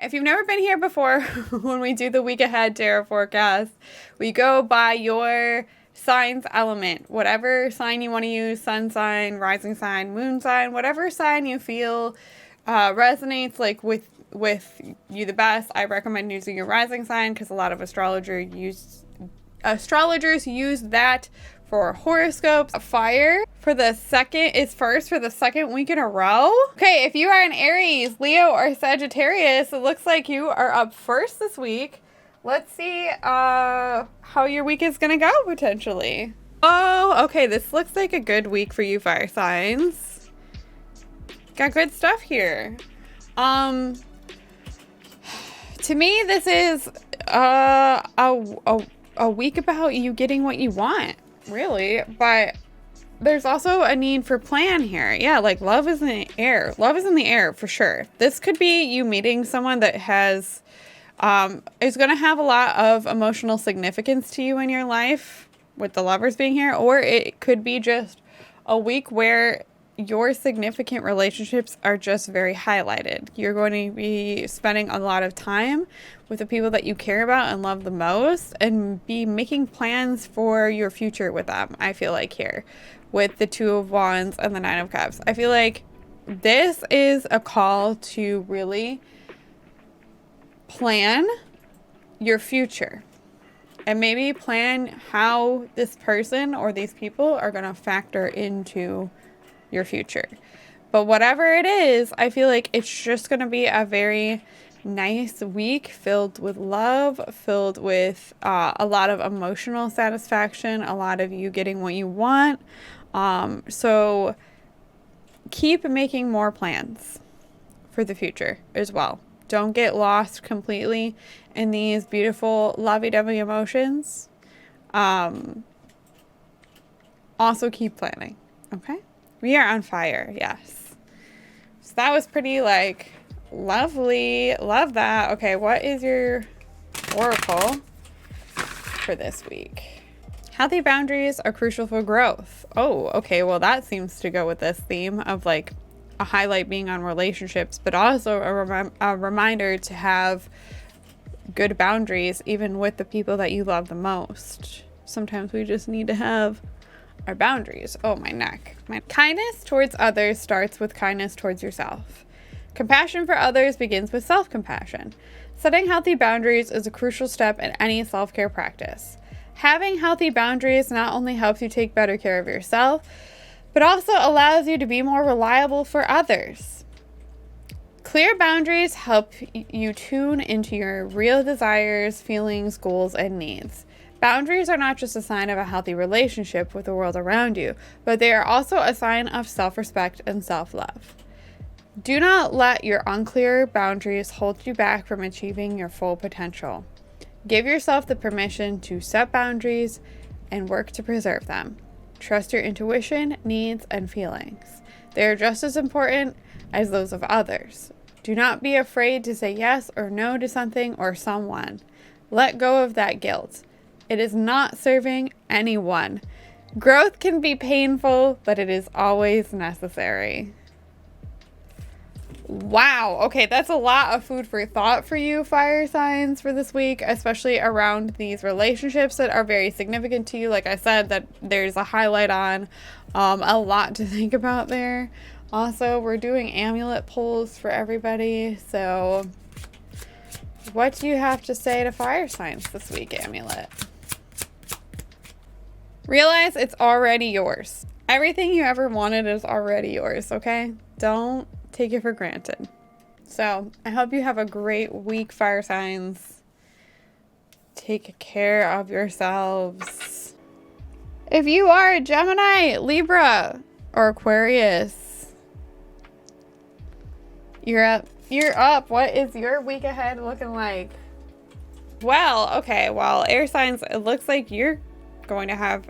If you've never been here before, when we do the week ahead tarot forecast, we go by your sign's element. Whatever sign you want to use, sun sign, rising sign, moon sign, whatever sign you feel resonates like with you the best. I recommend using your rising sign because a lot of astrologers use that for horoscopes. Fire for the second is first for the second week in a row. Okay, if you are an Aries, Leo, or Sagittarius, it looks like you are up first this week. Let's see how your week is gonna go potentially. Oh, okay, this looks like a good week for you fire signs. Got good stuff here. To me, this is a week about you getting what you want, really, but there's also a need for plan here. Yeah, like love is in the air. Love is in the air for sure. This could be you meeting someone that has is going to have a lot of emotional significance to you in your life, with the Lovers being here, or it could be just a week where your significant relationships are just very highlighted. You're going to be spending a lot of time with the people that you care about and love the most, and be making plans for your future with them. I feel like here with the Two of Wands and the Nine of Cups, I feel like this is a call to really plan your future and maybe plan how this person or these people are going to factor into your future. But whatever it is, I feel like it's just going to be a very nice week filled with love, filled with a lot of emotional satisfaction, a lot of you getting what you want. So keep making more plans for the future as well. Don't get lost completely in these beautiful lovey-dovey emotions. Also keep planning, okay? We are on fire, yes. So that was pretty, like, lovely. Love that. Okay, what is your oracle for this week? Healthy boundaries are crucial for growth. Oh, okay, well, that seems to go with this theme of, like, a highlight being on relationships, but also a reminder to have good boundaries even with the people that you love the most. Sometimes we just need to have our boundaries. Oh, my neck. Kindness towards others starts with kindness towards yourself. Compassion for others begins with self-compassion. Setting healthy boundaries is a crucial step in any self-care practice. Having healthy boundaries not only helps you take better care of yourself, but also allows you to be more reliable for others. Clear boundaries help you tune into your real desires, feelings, goals, and needs. Boundaries are not just a sign of a healthy relationship with the world around you, but they are also a sign of self-respect and self-love. Do not let your unclear boundaries hold you back from achieving your full potential. Give yourself the permission to set boundaries and work to preserve them. Trust your intuition, needs, and feelings. They are just as important as those of others. Do not be afraid to say yes or no to something or someone. Let go of that guilt. It is not serving anyone. Growth can be painful, but it is always necessary. Wow. Okay, that's a lot of food for thought for you, fire signs, for this week, especially around these relationships that are very significant to you. Like I said, that there's a highlight on, a lot to think about there. Also, we're doing amulet pulls for everybody. So what do you have to say to fire signs this week, Amulet? Realize it's already yours. Everything you ever wanted is already yours, okay? Don't take it for granted. So I hope you have a great week, fire signs. Take care of yourselves. If you are a Gemini, Libra, or Aquarius, you're up. What is your week ahead looking like? Well, okay, well, air signs, it looks like you're going to have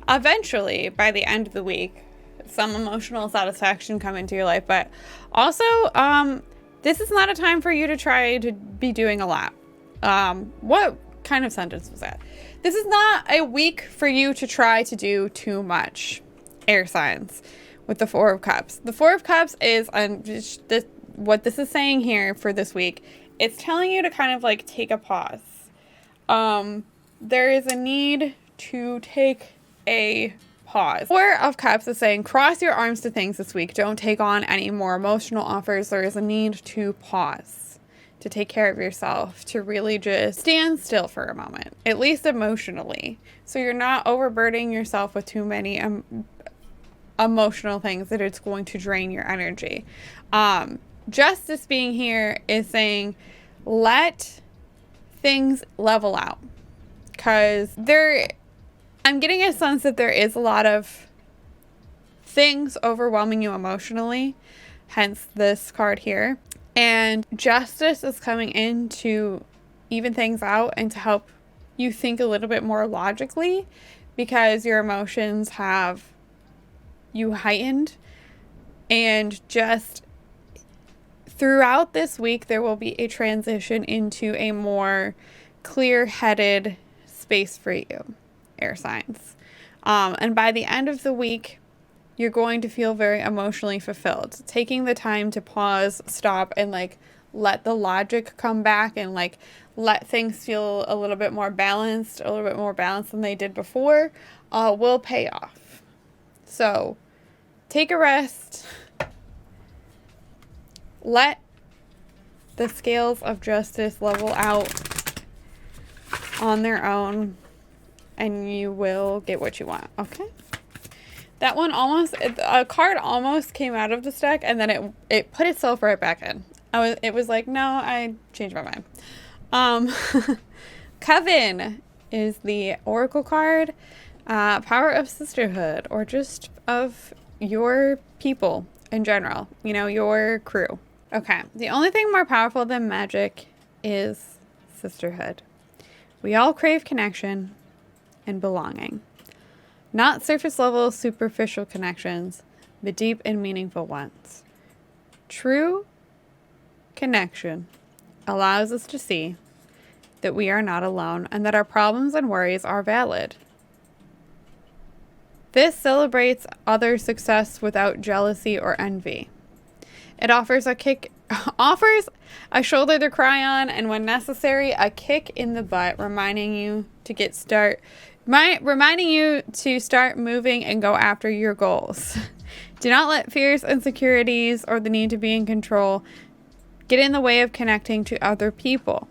eventually, by the end of the week, some emotional satisfaction come into your life, but also this is not a time for you to try to be doing a lot. What kind of sentence was that? This is not a week for you to try to do too much, air signs, with the Four of Cups. The Four of Cups is what this is saying here for this week it's telling you to kind of like take a pause. There is a need to take a pause. Four of Cups is saying, cross your arms to things this week. Don't take on any more emotional offers. There is a need to pause, to take care of yourself, to really just stand still for a moment, at least emotionally. So you're not overburdening yourself with too many emotional things that it's going to drain your energy. Justice being here is saying, let things level out. Because I'm getting a sense that there is a lot of things overwhelming you emotionally, hence this card here. And justice is coming in to even things out and to help you think a little bit more logically, because your emotions have you heightened. And just throughout this week, there will be a transition into a more clear-headed space for you, air signs. And by the end of the week, you're going to feel very emotionally fulfilled. Taking the time to pause, stop, and like let the logic come back and like let things feel a little bit more balanced than they did before, will pay off. So take a rest. Let the scales of justice level out on their own, and you will get what you want. Okay. That one a card almost came out of this deck, and then it put itself right back in. It was like, no, I changed my mind. Coven is the Oracle card. Power of sisterhood, or just of your people in general. You know, your crew. Okay. The only thing more powerful than magic is sisterhood. We all crave connection and belonging. Not surface level, superficial connections, but deep and meaningful ones. True connection allows us to see that we are not alone and that our problems and worries are valid. This celebrates others' success without jealousy or envy. It offers a shoulder to cry on, and when necessary, a kick in the butt, reminding you to start moving and go after your goals. Do not let fears, insecurities, or the need to be in control get in the way of connecting to other people.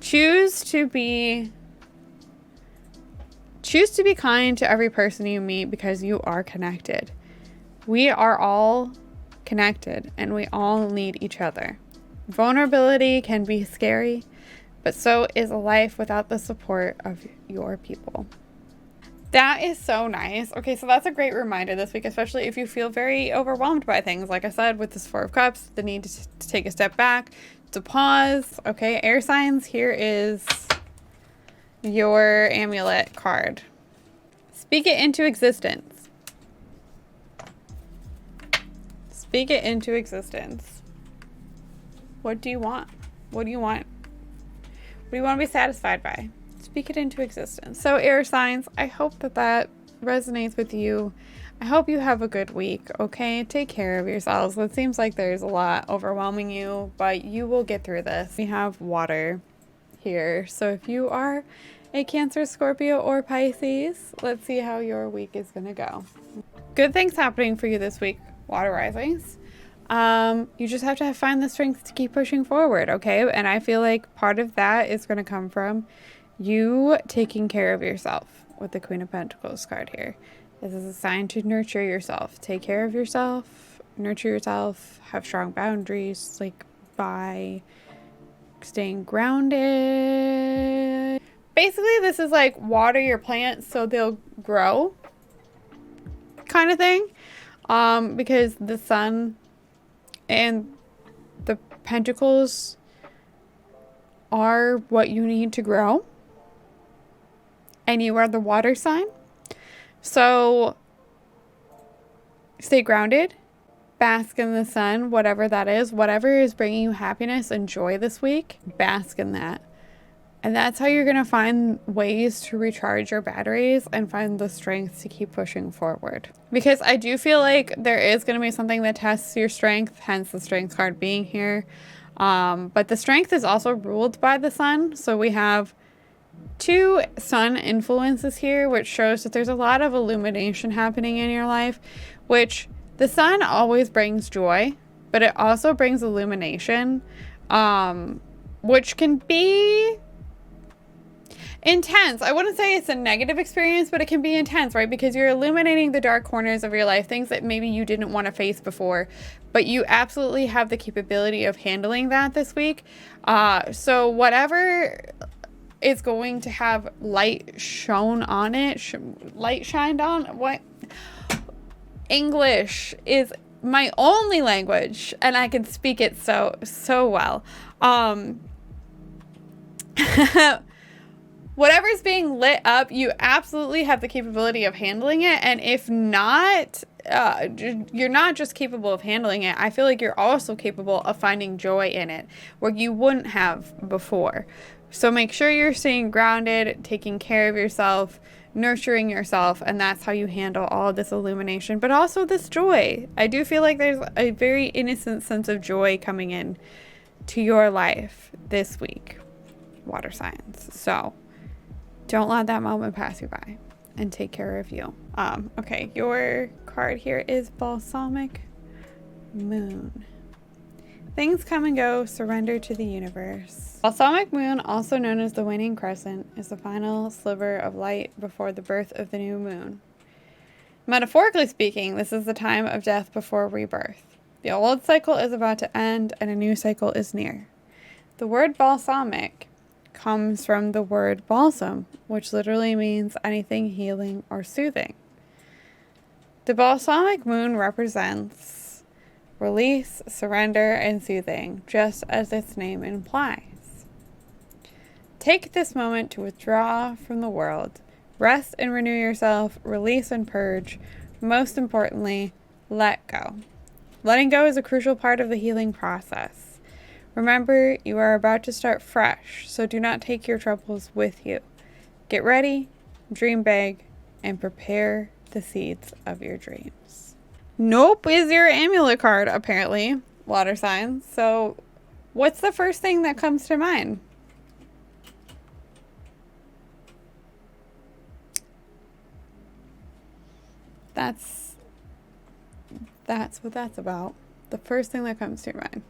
Choose to be kind to every person you meet, because you are connected. We are all connected, and we all need each other. Vulnerability can be scary, but so is a life without the support of your people. That is so nice. Okay, so that's a great reminder this week, especially if you feel very overwhelmed by things. Like I said, with this Four of Cups, the need to take a step back, to pause. Okay, air signs, here is your Amulet card. Speak it into existence. Speak it into existence. What do you want? What do you want? What do you want to be satisfied by? Speak it into existence. So air signs, I hope that resonates with you. I hope you have a good week, okay? Take care of yourselves. It seems like there's a lot overwhelming you, but you will get through this. We have water here. So if you are a Cancer, Scorpio, or Pisces, let's see how your week is going to go. Good things happening for you this week, water risings. You just have to find the strength to keep pushing forward, okay? And I feel like part of that is going to come from you taking care of yourself with the Queen of Pentacles card here. This is a sign to nurture yourself. Take care of yourself, nurture yourself, have strong boundaries, like by staying grounded. Basically, this is like water your plants so they'll grow kind of thing. Because the sun and the pentacles are what you need to grow. And you are the water sign. So stay grounded, bask in the sun, whatever that is, whatever is bringing you happiness and joy this week, bask in that. And that's how you're going to find ways to recharge your batteries and find the strength to keep pushing forward. Because I do feel like there is going to be something that tests your strength, hence the strength card being here. But the strength is also ruled by the sun. So we have 2 sun influences here, which shows that there's a lot of illumination happening in your life, which the sun always brings joy, but it also brings illumination, which can be intense. I wouldn't say it's a negative experience, but it can be intense, right? Because you're illuminating the dark corners of your life, things that maybe you didn't want to face before, but you absolutely have the capability of handling that this week. So whatever is going to have light shone on it, light shined on, what? English is my only language, and I can speak it so well. Whatever's being lit up, you absolutely have the capability of handling it. And if not, you're not just capable of handling it. I feel like you're also capable of finding joy in it where you wouldn't have before. So make sure you're staying grounded, taking care of yourself, nurturing yourself, and that's how you handle all of this illumination, but also this joy. I do feel like there's a very innocent sense of joy coming in to your life this week, water signs. So don't let that moment pass you by and take care of you. Okay, your card here is Balsamic Moon. Things come and go, surrender to the universe. Balsamic Moon, also known as the waning crescent, is the final sliver of light before the birth of the new moon. Metaphorically speaking, this is the time of death before rebirth. The old cycle is about to end and a new cycle is near. The word balsamic comes from the word balsam, which literally means anything healing or soothing. The balsamic moon represents release, surrender, and soothing, just as its name implies. Take this moment to withdraw from the world, rest and renew yourself, release and purge. Most importantly, let go. Letting go is a crucial part of the healing process. Remember, you are about to start fresh, so do not take your troubles with you. Get ready, dream big, and prepare the seeds of your dreams. Nope is your amulet card, apparently, water signs. So what's the first thing that comes to mind? That's what that's about. The first thing that comes to your mind.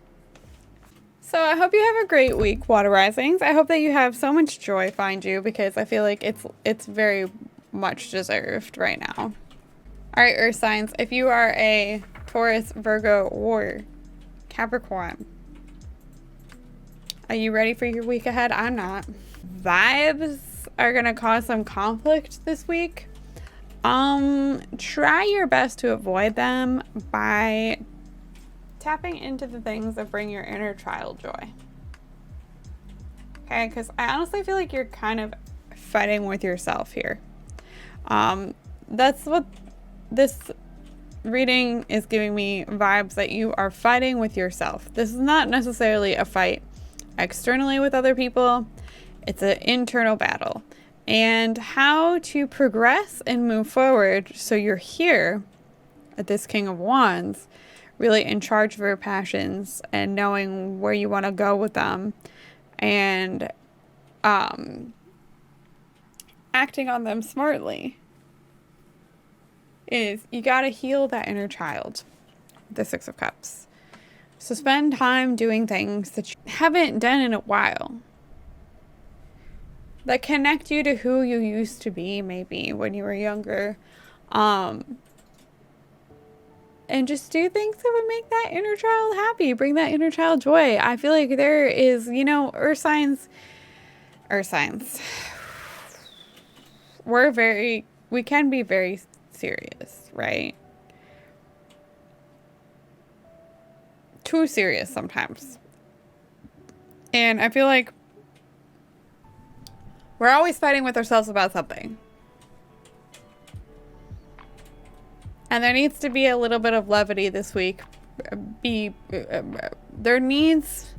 So I hope you have a great week, Water Risings. I hope that you have so much joy find you, because I feel like it's very much deserved right now. All right, Earth signs. If you are a Taurus, Virgo, or Capricorn, are you ready for your week ahead? I'm not. Vibes are going to cause some conflict this week. Try your best to avoid them by tapping into the things that bring your inner child joy. Okay, because I honestly feel like you're kind of fighting with yourself here. That's what this reading is giving me, vibes that you are fighting with yourself. This is not necessarily a fight externally with other people. It's an internal battle. And how to progress and move forward so you're here at this King of Wands, really in charge of your passions and knowing where you want to go with them, and acting on them smartly, is you got to heal that inner child, the Six of Cups. So spend time doing things that you haven't done in a while, that connect you to who you used to be, maybe when you were younger. And just do things that would make that inner child happy, bring that inner child joy. I feel like there is, Earth signs, we can be very serious, right? Too serious sometimes. And I feel like we're always fighting with ourselves about something. And there needs to be a little bit of levity this week. There needs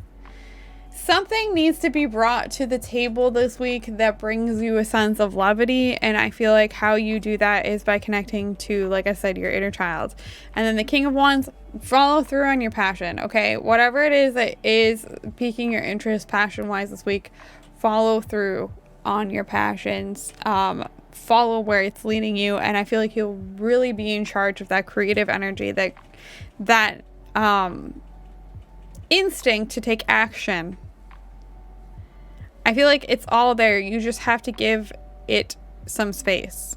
Something needs to be brought to the table this week that brings you a sense of levity, and I feel like how you do that is by connecting to, like I said, your inner child. And then the King of Wands, follow through on your passion, okay? Whatever it is that is piquing your interest passion-wise this week, follow through on your passions. Follow where it's leading you, and I feel like you'll really be in charge of that creative energy, that instinct to take action. I feel like it's all there. You just have to give it some space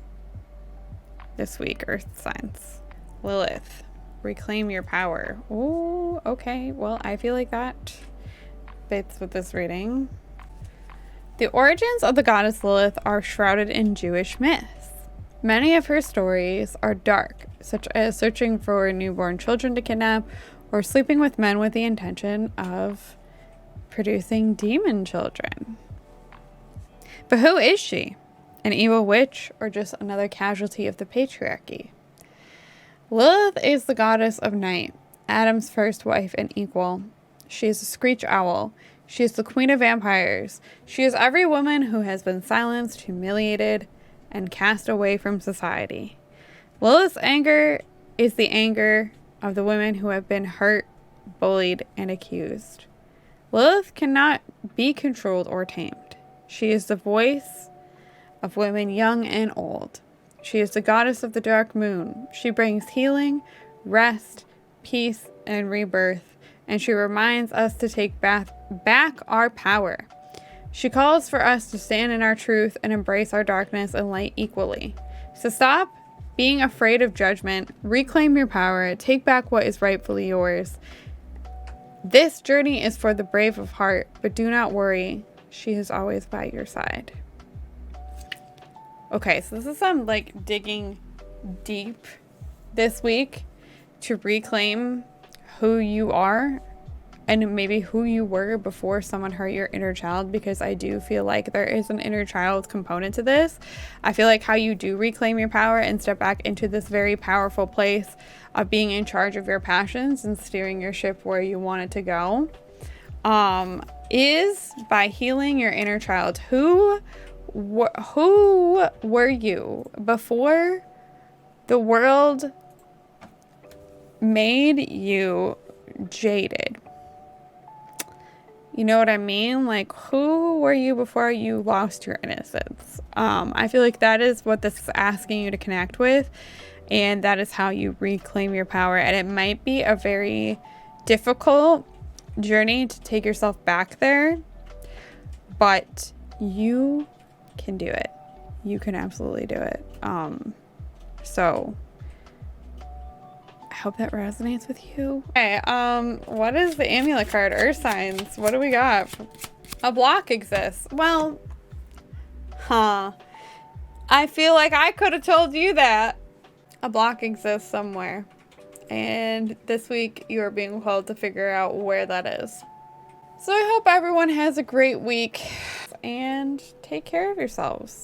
this week, Earth signs. Lilith, reclaim your power. Oh, okay. Well, I feel like that fits with this reading. The origins of the goddess Lilith are shrouded in Jewish myths. Many of her stories are dark, such as searching for newborn children to kidnap or sleeping with men with the intention of producing demon children. But who is she? An evil witch or just another casualty of the patriarchy? Lilith is the goddess of night, Adam's first wife and equal. She is a screech owl. She is the queen of vampires. She is every woman who has been silenced, humiliated, and cast away from society. Lilith's anger is the anger of the women who have been hurt, bullied, and accused. Lilith cannot be controlled or tamed. She is the voice of women young and old. She is the goddess of the dark moon. She brings healing, rest, peace, and rebirth, and she reminds us to take back our power. She calls for us to stand in our truth and embrace our darkness and light equally. So stop being afraid of judgment, reclaim your power, take back what is rightfully yours. This journey is for the brave of heart, but do not worry, she is always by your side. Okay, so this is some like digging deep this week to reclaim who you are and maybe who you were before someone hurt your inner child, because I do feel like there is an inner child component to this. I feel like how you do reclaim your power and step back into this very powerful place of being in charge of your passions and steering your ship where you want it to go, is by healing your inner child. Who were you before the world made you jaded? You know what I mean? Like, who were you before you lost your innocence? I feel like that is what this is asking you to connect with, and that is how you reclaim your power. And it might be a very difficult journey to take yourself back there, but you can do it. You can absolutely do it. So I hope that resonates with you. Okay, what is the amulet card? Earth signs. What do we got? A block exists. Well, I feel like I could have told you that. A block exists somewhere. And this week you are being called to figure out where that is. So I hope everyone has a great week and take care of yourselves.